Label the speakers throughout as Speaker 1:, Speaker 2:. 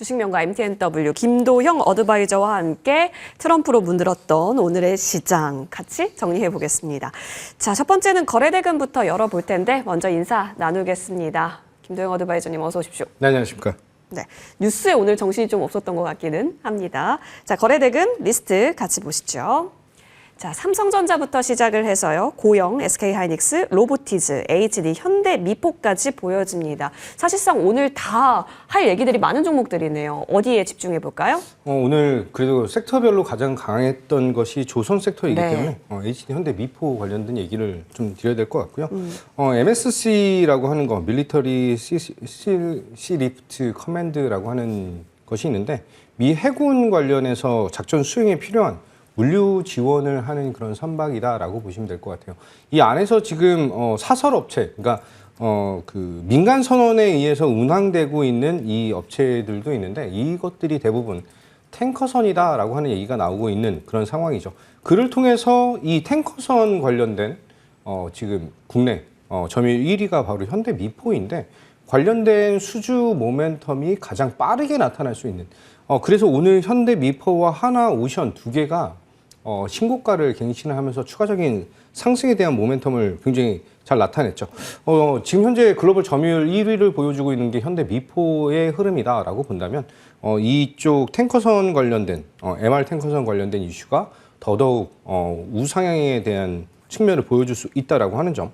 Speaker 1: 주식명가 MTNW 김도형 어드바이저와 함께 트럼프로 문들었던 오늘의 시장 같이 정리해 보겠습니다. 자, 첫 번째는 거래대금부터 열어볼 텐데 먼저 인사 나누겠습니다. 김도형 어드바이저님 어서 오십시오.
Speaker 2: 네, 안녕하십니까.
Speaker 1: 네, 뉴스에 오늘 정신이 좀 없었던 것 같기는 합니다. 자, 거래대금 리스트 같이 보시죠. 자, 삼성전자부터 시작을 해서요. 고영, SK하이닉스, 로보티즈, HD, 현대미포까지 보여집니다. 사실상 오늘 다 할 얘기들이 많은 종목들이네요. 어디에 집중해 볼까요?
Speaker 2: 오늘 그래도 섹터별로 가장 강했던 것이 조선 섹터이기
Speaker 1: 네.
Speaker 2: 때문에 HD, 현대미포 관련된 얘기를 좀 드려야 될 것 같고요. MSC라고 하는 거, 밀리터리 시리프트 커맨드라고 하는 것이 있는데 미 해군 관련해서 작전 수행에 필요한 물류 지원을 하는 그런 선박이다라고 보시면 될 것 같아요. 이 안에서 지금 사설 업체, 그러니까 그 민간 선원에 의해서 운항되고 있는 이 업체들도 있는데 이것들이 대부분 탱커선이다라고 하는 얘기가 나오고 있는 그런 상황이죠. 그를 통해서 이 탱커선 관련된 지금 국내 점유율 1위가 바로 현대미포인데 관련된 수주 모멘텀이 가장 빠르게 나타날 수 있는. 그래서 오늘 현대미포와 하나오션 두 개가 신고가를 갱신을 하면서 추가적인 상승에 대한 모멘텀을 굉장히 잘 나타냈죠. 지금 현재 글로벌 점유율 1위를 보여주고 있는 게 현대미포의 흐름이다라고 본다면 이쪽 탱커선 관련된 MR 탱커선 관련된 이슈가 더더욱 우상향에 대한 측면을 보여줄 수 있다라고 하는 점.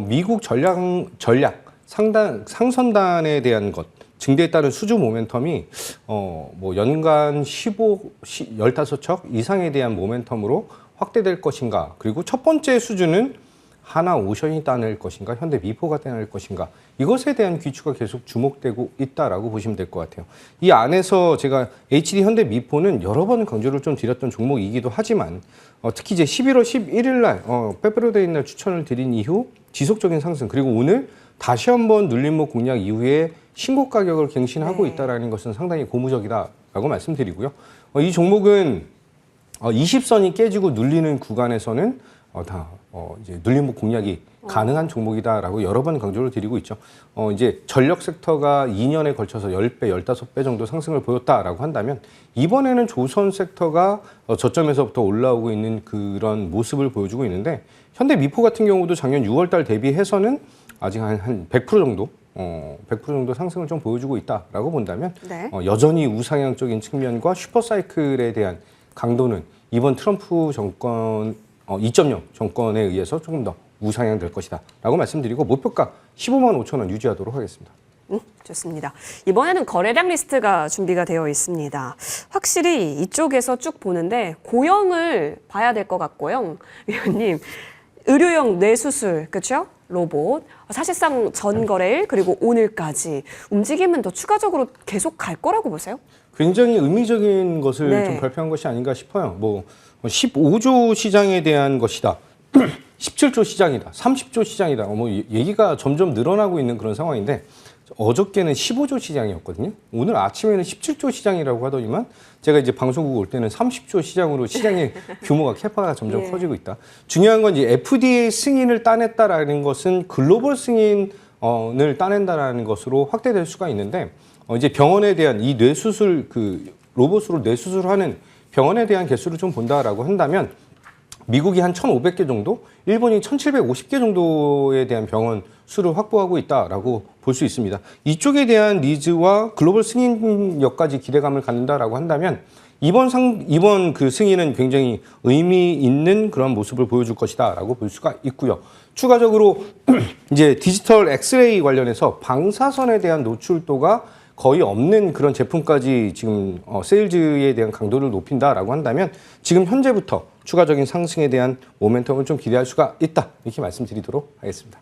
Speaker 2: 미국 전략 상선단에 대한 것. 증대에 따른 수주 모멘텀이 뭐 연간 15척 이상에 대한 모멘텀으로 확대될 것인가. 그리고 첫 번째 수주는 하나오션이 따낼 것인가, 현대미포가 따낼 것인가. 이것에 대한 귀추가 계속 주목되고 있다라고 보시면 될 것 같아요. 이 안에서 제가 HD 현대미포는 여러 번 강조를 좀 드렸던 종목이기도 하지만 특히 이제 11월 11일 날 페브로데이 날 추천을 드린 이후 지속적인 상승, 그리고 오늘 다시 한번 눌림목 공략 이후에 신고 가격을 갱신하고 있다는 것은 상당히 고무적이다라고 말씀드리고요. 이 종목은 20선이 깨지고 눌리는 구간에서는 이제 눌림목 공략이 가능한 종목이다라고 여러 번 강조를 드리고 있죠. 이제 전력 섹터가 2년에 걸쳐서 10배, 15배 정도 상승을 보였다라고 한다면 이번에는 조선 섹터가 저점에서부터 올라오고 있는 그런 모습을 보여주고 있는데 현대미포 같은 경우도 작년 6월 달 대비해서는 아직 한 100% 정도 100% 정도 상승을 좀 보여주고 있다라고 본다면
Speaker 1: 네.
Speaker 2: 여전히 우상향적인 측면과 슈퍼사이클에 대한 강도는 이번 트럼프 정권 2.0 정권에 의해서 조금 더 우상향될 것이다 라고 말씀드리고 목표가 15만 5천 원 유지하도록 하겠습니다.
Speaker 1: 좋습니다. 이번에는 거래량 리스트가 준비가 되어 있습니다. 확실히 이쪽에서 쭉 보는데 고영을 봐야 될 것 같고요. 위원님, 의료용 뇌수술, 그렇죠? 로봇, 사실상 전 거래일 그리고 오늘까지 움직임은 더 추가적으로 계속 갈 거라고 보세요?
Speaker 2: 굉장히 의미적인 것을
Speaker 1: 네.
Speaker 2: 좀 발표한 것이 아닌가 싶어요. 뭐 15조 시장에 대한 것이다. 17조 시장이다. 30조 시장이다. 뭐 얘기가 점점 늘어나고 있는 그런 상황인데 어저께는 15조 시장이었거든요. 오늘 아침에는 17조 시장이라고 하더니만 제가 이제 방송국 올 때는 30조 시장으로 시장의 규모가 캐파가 점점 커지고 있다. 중요한 건 이제 FDA 승인을 따냈다라는 것은 글로벌 승인을 따낸다라는 것으로 확대될 수가 있는데 이제 병원에 대한 이 뇌수술 그 로봇으로 뇌수술하는 병원에 대한 개수를 좀 본다라고 한다면 미국이 한 1,500개 정도, 일본이 1,750개 정도에 대한 병원 수를 확보하고 있다라고 볼 수 있습니다. 이쪽에 대한 니즈와 글로벌 승인력까지 기대감을 갖는다라고 한다면 이번 그 승인은 굉장히 의미 있는 그런 모습을 보여줄 것이다라고 볼 수가 있고요. 추가적으로 이제 디지털 엑스레이 관련해서 방사선에 대한 노출도가 거의 없는 그런 제품까지 지금 세일즈에 대한 강도를 높인다라고 한다면 지금 현재부터 추가적인 상승에 대한 모멘텀을 좀 기대할 수가 있다. 이렇게 말씀드리도록 하겠습니다.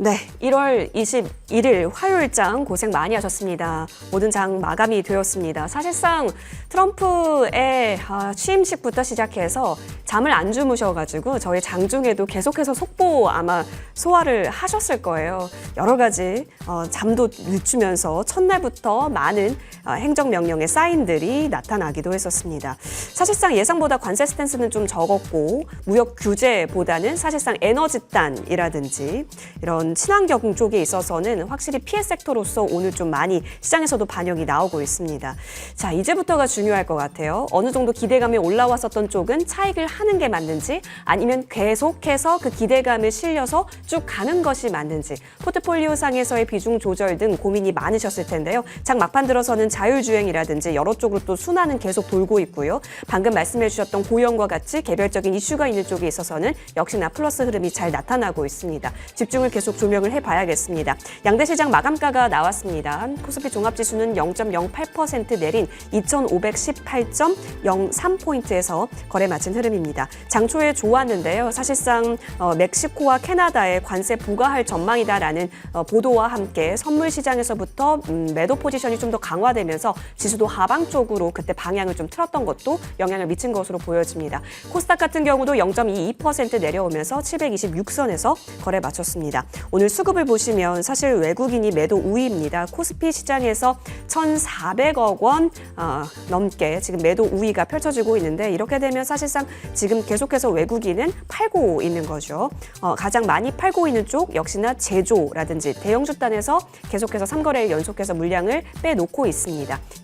Speaker 1: 네, 1월 21일 화요일장 고생 많이 하셨습니다. 모든 장 마감이 되었습니다. 사실상 트럼프의 취임식부터 시작해서 잠을 안 주무셔가지고 저희 장중에도 계속해서 속보 아마 소화를 하셨을 거예요. 여러 가지 잠도 늦추면서 첫날부터 많은 행정명령의 사인들이 나타나기도 했었습니다. 사실상 예상보다 관세 스탠스는 좀 적었고 무역 규제보다는 사실상 에너지단이라든지 이런 친환경 쪽에 있어서는 확실히 피해 섹터로서 오늘 좀 많이 시장에서도 반영이 나오고 있습니다. 자, 이제부터가 중요할 것 같아요. 어느 정도 기대감이 올라왔었던 쪽은 차익을 하는 게 맞는지 아니면 계속해서 그 기대감을 실려서 쭉 가는 것이 맞는지 포트폴리오 상에서의 비중 조절 등 고민이 많으셨을 텐데요. 장 막판 들어서는 자율주행이라든지 여러 쪽으로 또 순환은 계속 돌고 있고요. 방금 말씀해 주셨던 고영과 같이 개별적인 이슈가 있는 쪽에 있어서는 역시나 플러스 흐름이 잘 나타나고 있습니다. 집중을 계속 조명을 해봐야겠습니다. 양대 시장 마감가가 나왔습니다. 코스피 종합지수는 0.08% 내린 2,518.03포인트에서 거래 마친 흐름입니다. 장초에 좋았는데요. 사실상 멕시코와 캐나다에 관세 부과할 전망이다라는 보도와 함께 선물 시장에서부터 매도 포지션이 좀 더 강화되면서 지수도 하방 쪽으로 그때 방향을 좀 틀었던 것도 영향을 미친 것으로 보여집니다. 코스닥 같은 경우도 0.22% 내려오면서 726선에서 거래 마쳤습니다. 오늘 수급을 보시면 사실 외국인이 매도 우위입니다. 코스피 시장에서 1,400억 원 넘게 지금 매도 우위가 펼쳐지고 있는데 이렇게 되면 사실상 지금 계속해서 외국인은 팔고 있는 거죠. 가장 많이 팔고 있는 쪽 역시나 제조라든지 대형주단에서 계속해서 3거래일 연속해서 물량을 빼놓고 있습니다.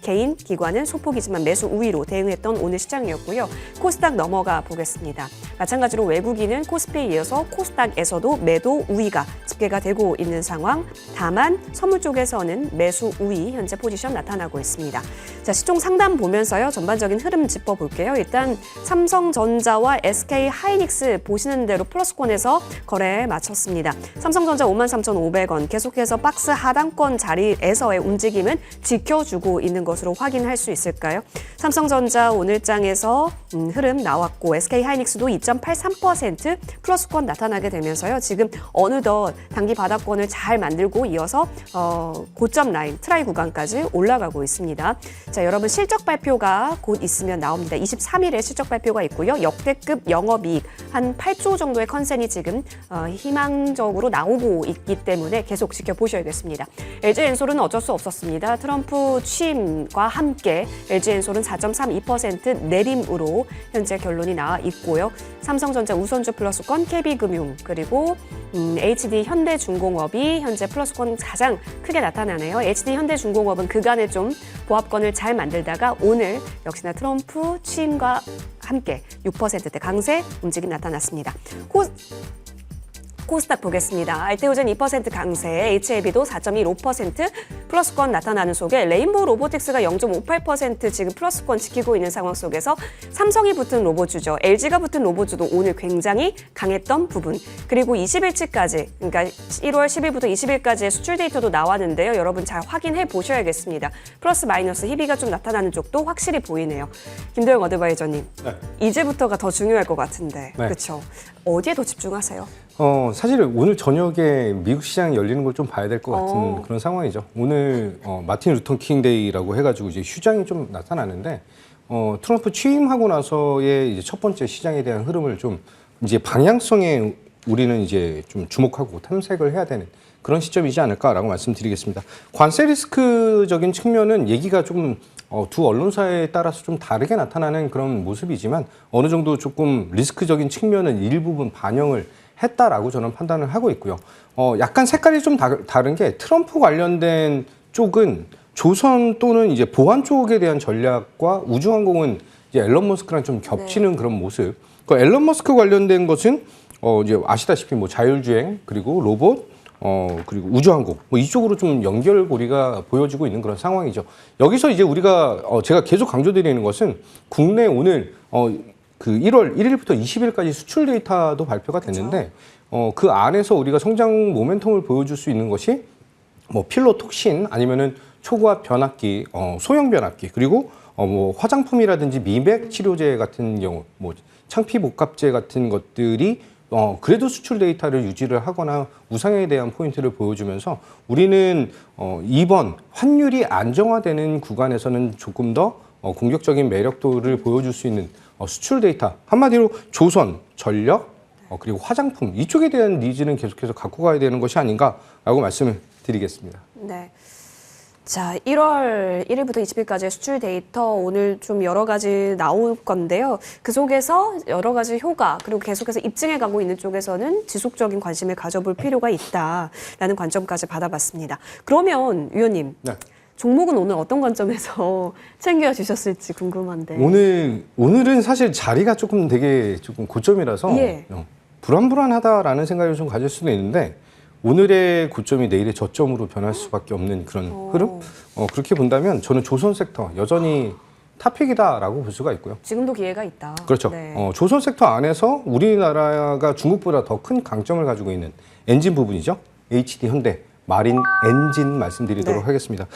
Speaker 1: 개인, 기관은 소폭이지만 매수 우위로 대응했던 오늘 시장이었고요. 코스닥 넘어가 보겠습니다. 마찬가지로 외국인은 코스피에 이어서 코스닥에서도 매도 우위가 집계가 되고 있는 상황. 다만 선물 쪽에서는 매수 우위 현재 포지션 나타나고 있습니다. 자, 시총 상담 보면서요. 전반적인 흐름 짚어볼게요. 일단 삼성전자와 SK하이닉스 보시는 대로 플러스권에서 거래 마쳤습니다. 삼성전자 53,500원 계속해서 박스 하단권 자리에서의 움직임은 지켜주고 있는 것으로 확인할 수 있을까요? 삼성전자 오늘장에서 흐름 나왔고 SK하이닉스도 2.83% 플러스권 나타나게 되면서요. 지금 어느덧 단기 바닥권을 잘 만들고 이어서 고점 라인 트라이 구간까지 올라가고 있습니다. 자, 여러분 실적 발표가 곧 있으면 나옵니다. 23일에 실적 발표가 있고요. 역대급 영업이익 한 8조 정도의 컨센이 지금 희망적으로 나오고 있기 때문에 계속 지켜보셔야겠습니다. LG엔솔은 어쩔 수 없었습니다. 트럼프 취임과 함께 LG엔솔은 4.32% 내림으로 현재 결론이 나와 있고요. 삼성전자 우선주 플러스권, KB금융 그리고 HD현대중공업이 현재 플러스권 가장 크게 나타나네요. HD현대중공업은 그간에 좀 보합권을 잘 만들다가 오늘 역시나 트럼프 취임과 함께 6%대 강세 움직임 나타났습니다. 코스닥 보겠습니다. 알테오젠 2% 강세, HLB도 4.15% 플러스권 나타나는 속에 레인보우 로보틱스가 0.58% 지금 플러스권 지키고 있는 상황 속에서 삼성이 붙은 로봇주죠. LG가 붙은 로봇주도 오늘 굉장히 강했던 부분. 그리고 20일치까지, 그러니까 1월 10일부터 20일까지의 수출 데이터도 나왔는데요. 여러분 잘 확인해 보셔야겠습니다. 플러스 마이너스 희비가 좀 나타나는 쪽도 확실히 보이네요. 김도영 어드바이저님, 네. 이제부터가 더 중요할 것 같은데, 네. 그렇죠? 어디에 더 집중하세요?
Speaker 2: 사실 오늘 저녁에 미국 시장이 열리는 걸 좀 봐야 될 것 같은 그런 상황이죠. 오늘 마틴 루터 킹 데이라고 해가지고 이제 휴장이 좀 나타나는데 트럼프 취임하고 나서의 이제 첫 번째 시장에 대한 흐름을 좀 이제 방향성에 우리는 이제 좀 주목하고 탐색을 해야 되는 그런 시점이지 않을까라고 말씀드리겠습니다. 관세 리스크적인 측면은 얘기가 조금 두 언론사에 따라서 좀 다르게 나타나는 그런 모습이지만 어느 정도 조금 리스크적인 측면은 일부분 반영을 했다라고 저는 판단을 하고 있고요. 약간 색깔이 좀 다른 게 트럼프 관련된 쪽은 조선 또는 이제 보안 쪽에 대한 전략과 우주항공은 이제 앨런 머스크랑 좀 겹치는 그런 모습. 그 앨런 머스크 관련된 것은 이제 아시다시피 뭐 자율주행 그리고 로봇 그리고 우주항공 뭐 이쪽으로 좀 연결고리가 보여지고 있는 그런 상황이죠. 여기서 이제 우리가 제가 계속 강조드리는 것은 국내 오늘 그 1월 1일부터 20일까지 수출 데이터도 발표가 됐는데 그 안에서 우리가 성장 모멘텀을 보여줄 수 있는 것이 뭐 필로 톡신 아니면은 초고압 변압기, 소형 변압기 그리고 뭐 화장품이라든지 미백 치료제 같은 경우 뭐 창피 복합제 같은 것들이 그래도 수출 데이터를 유지를 하거나 우상향에 대한 포인트를 보여주면서 우리는 이번 환율이 안정화되는 구간에서는 조금 더 공격적인 매력도를 보여줄 수 있는 수출 데이터, 한마디로 조선, 전력, 그리고 화장품 이쪽에 대한 니즈는 계속해서 갖고 가야 되는 것이 아닌가라고 말씀을 드리겠습니다.
Speaker 1: 네. 자, 1월 1일부터 20일까지의 수출 데이터 오늘 좀 여러 가지 나올 건데요. 그 속에서 여러 가지 효과 그리고 계속해서 입증해 가고 있는 쪽에서는 지속적인 관심을 가져볼 필요가 있다라는 관점까지 받아봤습니다. 그러면 위원님,
Speaker 2: 네.
Speaker 1: 종목은 오늘 어떤 관점에서 챙겨주셨을지 궁금한데.
Speaker 2: 오늘은 사실 자리가 되게 조금 고점이라서
Speaker 1: 예.
Speaker 2: 불안불안하다라는 생각을 좀 가질 수는 있는데 오늘의 고점이 내일의 저점으로 변할 수밖에 없는 그런 흐름? 그렇게 본다면 저는 조선 섹터 여전히 탑픽이다라고 볼 수가 있고요.
Speaker 1: 지금도 기회가 있다.
Speaker 2: 그렇죠.
Speaker 1: 네.
Speaker 2: 조선 섹터 안에서 우리나라가 중국보다 더 큰 강점을 가지고 있는 엔진 부분이죠. HD 현대 마린 엔진 말씀드리도록
Speaker 1: 네.
Speaker 2: 하겠습니다.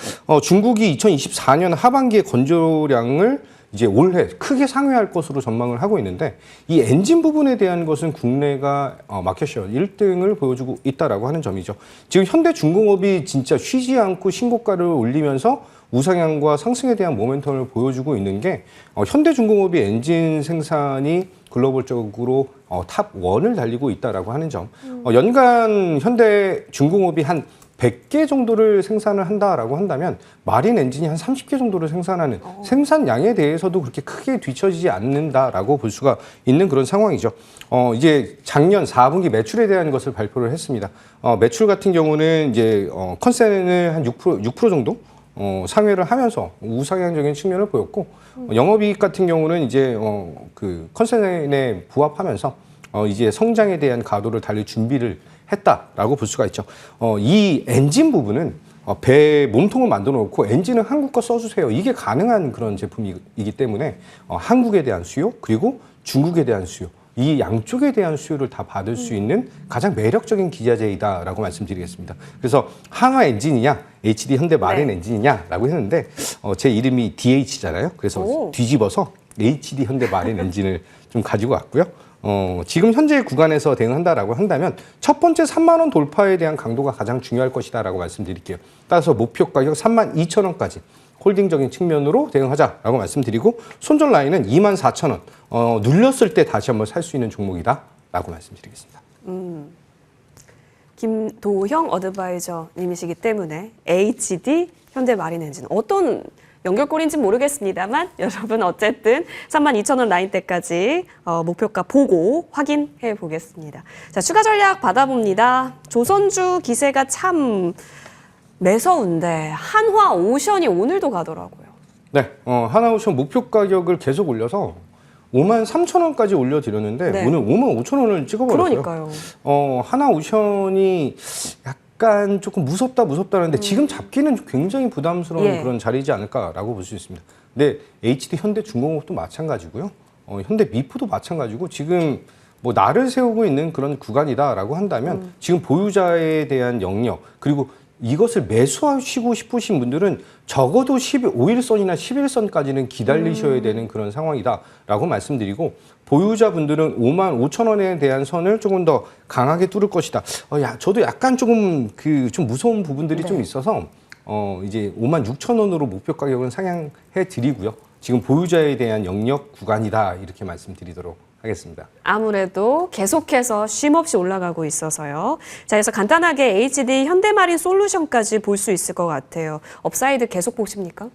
Speaker 2: 중국이 2024년 하반기에 건조량을 이제 올해 크게 상회할 것으로 전망을 하고 있는데 이 엔진 부분에 대한 것은 국내가 마켓쉐어 1등을 보여주고 있다라고 하는 점이죠. 지금 현대중공업이 진짜 쉬지 않고 신고가를 올리면서 우상향과 상승에 대한 모멘텀을 보여주고 있는 게 현대중공업이 엔진 생산이 글로벌적으로 탑 1을 달리고 있다라고 하는 점. 연간 현대중공업이 한 100개 정도를 생산을 한다라고 한다면 마린 엔진이 한 30개 정도를 생산하는 생산량에 대해서도 그렇게 크게 뒤처지지 않는다라고 볼 수가 있는 그런 상황이죠. 이제 작년 4분기 매출에 대한 것을 발표를 했습니다. 매출 같은 경우는 이제 컨센을 한 6% 정도 상회를 하면서 우상향적인 측면을 보였고 영업이익 같은 경우는 이제 그 컨센에 부합하면서 이제 성장에 대한 가도를 달릴 준비를 했다라고 볼 수가 있죠. 이 엔진 부분은 배 몸통을 만들어 놓고 엔진은 한국 거 써주세요. 이게 가능한 그런 제품이기 때문에 한국에 대한 수요 그리고 중국에 대한 수요 이 양쪽에 대한 수요를 다 받을 수 있는 가장 매력적인 기자재이다라고 말씀드리겠습니다. 그래서 항아 엔진이냐 HD 현대 마린
Speaker 1: 네.
Speaker 2: 엔진이냐라고 했는데 제 이름이 DH잖아요. 그래서 뒤집어서 HD 현대 마린 엔진을 좀 가지고 왔고요. 지금 현재 구간에서 대응한다라고 한다면 첫 번째 3만 원 돌파에 대한 강도가 가장 중요할 것이다라고 말씀드릴게요. 따라서 목표 가격 3만 2천 원까지 홀딩적인 측면으로 대응하자라고 말씀드리고 손절 라인은 2만 4천 원 눌렸을 때 다시 한번 살 수 있는 종목이다라고 말씀드리겠습니다.
Speaker 1: 김도형 어드바이저님이시기 때문에 HD 현대 마린 엔진 어떤 연결고리인지 모르겠습니다만 여러분 어쨌든 32,000원 라인대까지 목표가 보고 확인해 보겠습니다. 자, 추가 전략 받아봅니다. 조선주 기세가 참 매서운데 한화오션이 오늘도 가더라고요.
Speaker 2: 네, 하나오션 목표 가격을 계속 올려서 5만 3천 원까지 올려드렸는데
Speaker 1: 네.
Speaker 2: 오늘 5만 5천 원을 찍어버렸어요.
Speaker 1: 그러니까요.
Speaker 2: 하나오션이 약간 조금 무섭다는데 지금 잡기는 굉장히 부담스러운
Speaker 1: 예.
Speaker 2: 그런 자리이지 않을까라고 볼 수 있습니다. 근데 HD 현대중공업도 마찬가지고요. 현대 미프도 마찬가지고 지금 뭐 날을 세우고 있는 그런 구간이다라고 한다면 지금 보유자에 대한 영역 그리고 이것을 매수하시고 싶으신 분들은 적어도 15일선이나 11선까지는 기다리셔야 되는 그런 상황이다라고 말씀드리고 보유자분들은 5만 5천 원에 대한 선을 조금 더 강하게 뚫을 것이다. 저도 약간 조금 좀 무서운 부분들이 좀 있어서 이제 5만 6천 원으로 목표 가격은 상향해 드리고요. 지금 보유자에 대한 영역 구간이다 이렇게 말씀드리도록 하겠습니다.
Speaker 1: 아무래도 계속해서 쉼없이 올라가고 있어서요. 자, 그래서 간단하게 HD 현대마린 솔루션까지 볼 수 있을 것 같아요. 업사이드 계속 보십니까?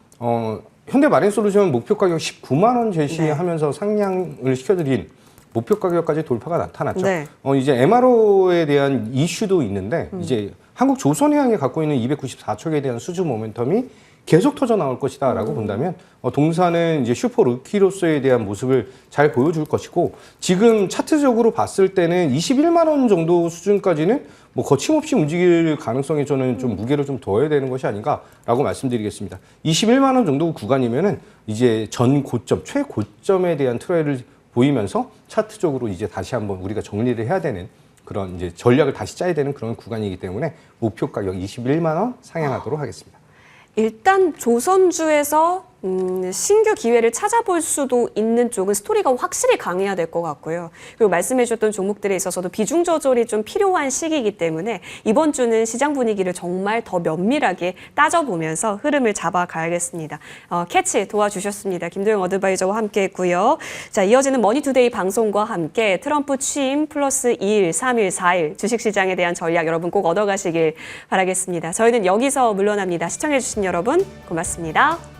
Speaker 2: 현대마린솔루션 목표 가격 19만 원 제시하면서 상향을 시켜드린 목표 가격까지 돌파가 나타났죠.
Speaker 1: 네.
Speaker 2: 이제 MRO에 대한 이슈도 있는데 이제 한국조선해양이 갖고 있는 294척에 대한 수주 모멘텀이 계속 터져 나올 것이다라고 본다면 동사는 이제 슈퍼 루키로서에 대한 모습을 잘 보여줄 것이고 지금 차트적으로 봤을 때는 21만 원 정도 수준까지는 뭐 거침없이 움직일 가능성에 저는 좀 무게를 좀 둬야 되는 것이 아닌가라고 말씀드리겠습니다. 21만 원 정도 구간이면은 이제 전 고점, 최고점에 대한 트레일을 보이면서 차트적으로 이제 다시 한번 우리가 정리를 해야 되는 그런 이제 전략을 다시 짜야 되는 그런 구간이기 때문에 목표 가격 21만 원 상향하도록 하겠습니다.
Speaker 1: 일단 조선주에서 신규 기회를 찾아볼 수도 있는 쪽은 스토리가 확실히 강해야 될 것 같고요. 그리고 말씀해주셨던 종목들에 있어서도 비중 조절이 좀 필요한 시기이기 때문에 이번 주는 시장 분위기를 정말 더 면밀하게 따져보면서 흐름을 잡아가야겠습니다. 캐치 도와주셨습니다. 김도영 어드바이저와 함께했고요. 자, 이어지는 머니투데이 방송과 함께 트럼프 취임 플러스 2일, 3일, 4일 주식시장에 대한 전략 여러분 꼭 얻어가시길 바라겠습니다. 저희는 여기서 물러납니다. 시청해주신 여러분 고맙습니다.